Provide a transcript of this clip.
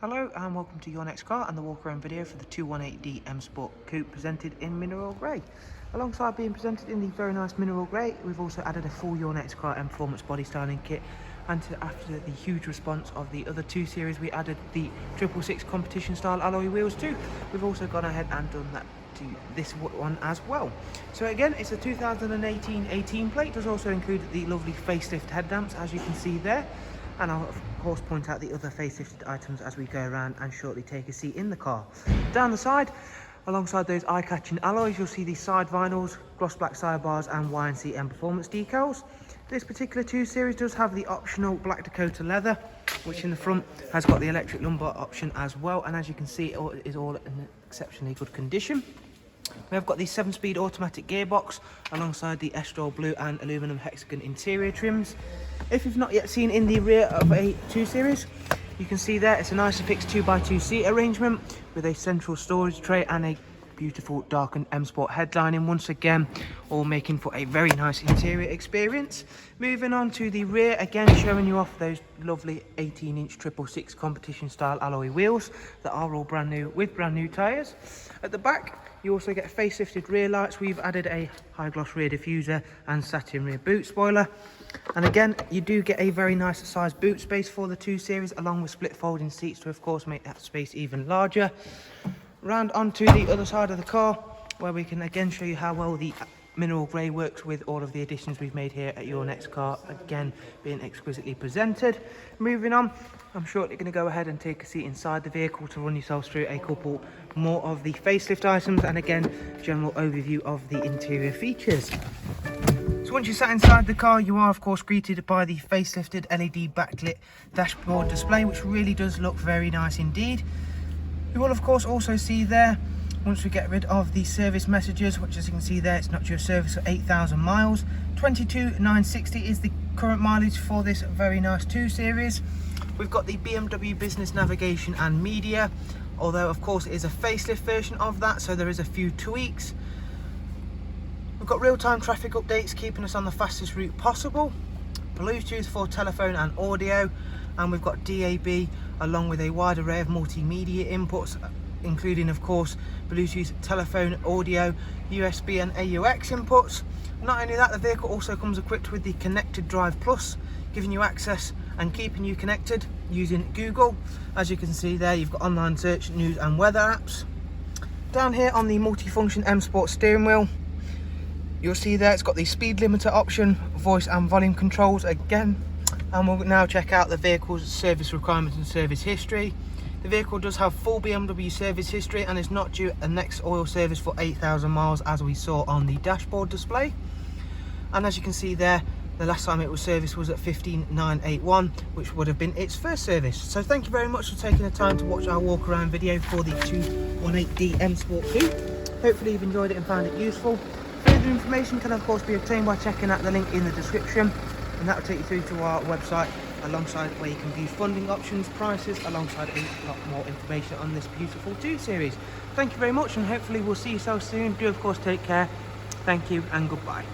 Hello and welcome to your next car and the walk around video for the 218D M Sport Coupe presented in mineral grey. Alongside being presented in the very nice mineral grey, we've also added a full your next car Mperformance body styling kit, and after the huge response of the other two series, we added the 666 competition style alloy wheels too. We've also gone ahead and done that to this one as well. So again, it's a 2018 18 plate. Does also include the lovely facelift headlamps, as you can see there. And I'll of course point out the other facelifted items as we go around and shortly take a seat in the car. Down the side, alongside those eye-catching alloys, you'll see the side vinyls, gloss black sidebars and YNC Mperformance decals. This particular 2 Series does have the optional black Dakota leather, which in the front has got the electric lumbar option as well, and as you can see, it is all in exceptionally good condition. We have got the 7-speed automatic gearbox alongside the Estrol blue and aluminum hexagon interior trims. If you've not yet seen in the rear of a 2 Series, you can see there it's a nicely fixed 2x2 seat arrangement with a central storage tray and a beautiful darkened M Sport headlining, once again all making for a very nice interior experience. Moving on to the rear, again showing you off those lovely 18-inch 666 competition style alloy wheels that are all brand new with brand new tyres. At the back you also get facelifted rear lights. We've added a high gloss rear diffuser and satin rear boot spoiler, and again you do get a very nice sized boot space for the 2 Series, along with split folding seats to of course make that space even larger. Round onto the other side of the car, where we can again show you how well the mineral grey works with all of the additions we've made here at your next car, again being exquisitely presented. Moving on, I'm shortly going to go ahead and take a seat inside the vehicle to run yourselves through a couple more of the facelift items and again general overview of the interior features. So once you're sat inside the car, you are of course greeted by the facelifted LED backlit dashboard display, which really does look very nice indeed. You will of course also see there, once we get rid of the service messages, which as you can see there, it's not due a service for 8,000 miles. 22,960 is the current mileage for this very nice 2 Series. We've got the BMW business navigation and media, although of course it is a facelift version of that, so there is a few tweaks. We've got real-time traffic updates keeping us on the fastest route possible, Bluetooth for telephone and audio, and we've got DAB along with a wide array of multimedia inputs, including of course Bluetooth, telephone, audio, USB and AUX inputs. Not only that, the vehicle also comes equipped with the Connected Drive Plus, giving you access and keeping you connected using Google. As you can see there, you've got online search, news and weather apps. Down here on the multifunction M Sport steering wheel, you'll see there it's got the speed limiter option, voice and volume controls again. And we'll now check out the vehicle's service requirements and service history. The vehicle does have full BMW service history and is not due a next oil service for 8,000 miles, as we saw on the dashboard display. And as you can see there, the last time it was serviced was at 15,981, which would have been its first service. So thank you very much for taking the time to watch our walk around video for the 218D M Sport Coupe. Hopefully you've enjoyed it and found it useful. Further information can of course be obtained by checking out the link in the description, and that will take you through to our website, alongside where you can view funding options, prices, alongside a lot more information on this beautiful 2 Series. Thank you very much, and hopefully we'll see yourself soon. Do of course take care. Thank you and goodbye.